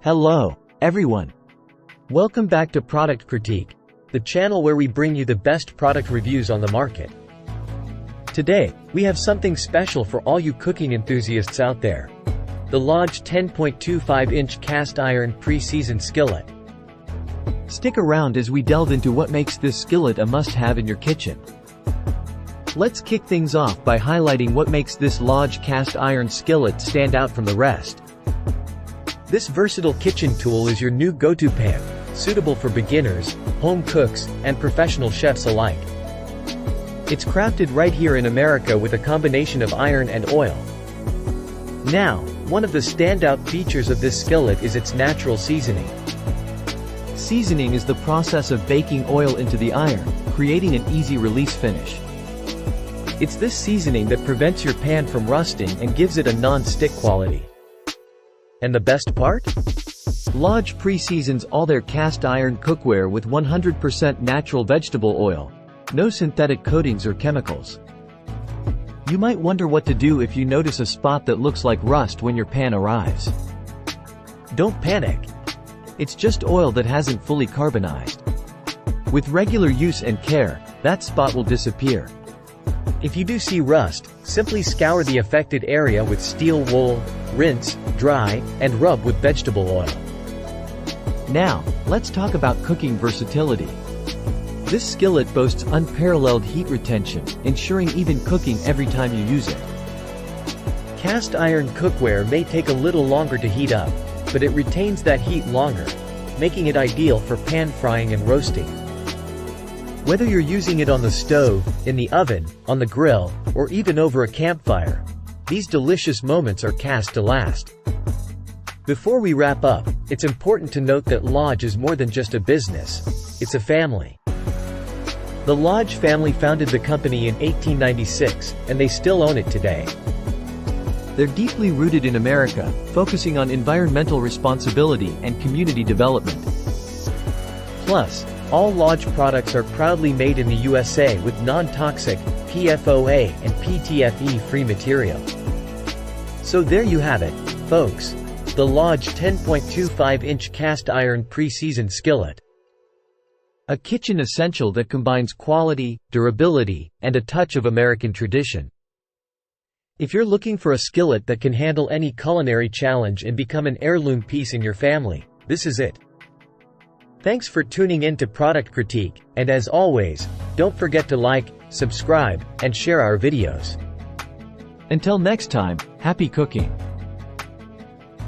Hello, everyone. Welcome back to Product Critique, the channel where we bring you the best product reviews on the market. Today, we have something special for all you cooking enthusiasts out there. The Lodge 10.25-inch cast iron pre-seasoned skillet. Stick around as we delve into what makes this skillet a must-have in your kitchen. Let's kick things off by highlighting what makes this Lodge cast iron skillet stand out from the rest. This versatile kitchen tool is your new go-to pan, suitable for beginners, home cooks, and professional chefs alike. It's crafted right here in America with a combination of iron and oil. Now, one of the standout features of this skillet is its natural seasoning. Seasoning is the process of baking oil into the iron, creating an easy release finish. It's this seasoning that prevents your pan from rusting and gives it a non-stick quality. And the best part? Lodge pre-seasons all their cast iron cookware with 100% natural vegetable oil. No synthetic coatings or chemicals. You might wonder what to do if you notice a spot that looks like rust when your pan arrives. Don't panic. It's just oil that hasn't fully carbonized. With regular use and care, that spot will disappear. If you do see rust, simply scour the affected area with steel wool, rinse, dry, and rub with vegetable oil. Now, let's talk about cooking versatility. This skillet boasts unparalleled heat retention, ensuring even cooking every time you use it. Cast iron cookware may take a little longer to heat up, but it retains that heat longer, making it ideal for pan frying and roasting. Whether you're using it on the stove, in the oven, on the grill, or even over a campfire, these delicious moments are cast to last. Before we wrap up, it's important to note that Lodge is more than just a business. It's a family. The Lodge family founded the company in 1896, and they still own it today. They're deeply rooted in America, focusing on environmental responsibility and community development. Plus, all Lodge products are proudly made in the USA with non-toxic, PFOA and PTFE-free material. So there you have it, folks. The Lodge 10.25-inch cast iron pre-seasoned skillet. A kitchen essential that combines quality, durability, and a touch of American tradition. If you're looking for a skillet that can handle any culinary challenge and become an heirloom piece in your family, this is it. Thanks for tuning in to Product Critique, and as always, don't forget to like, subscribe, and share our videos. Until next time, happy cooking!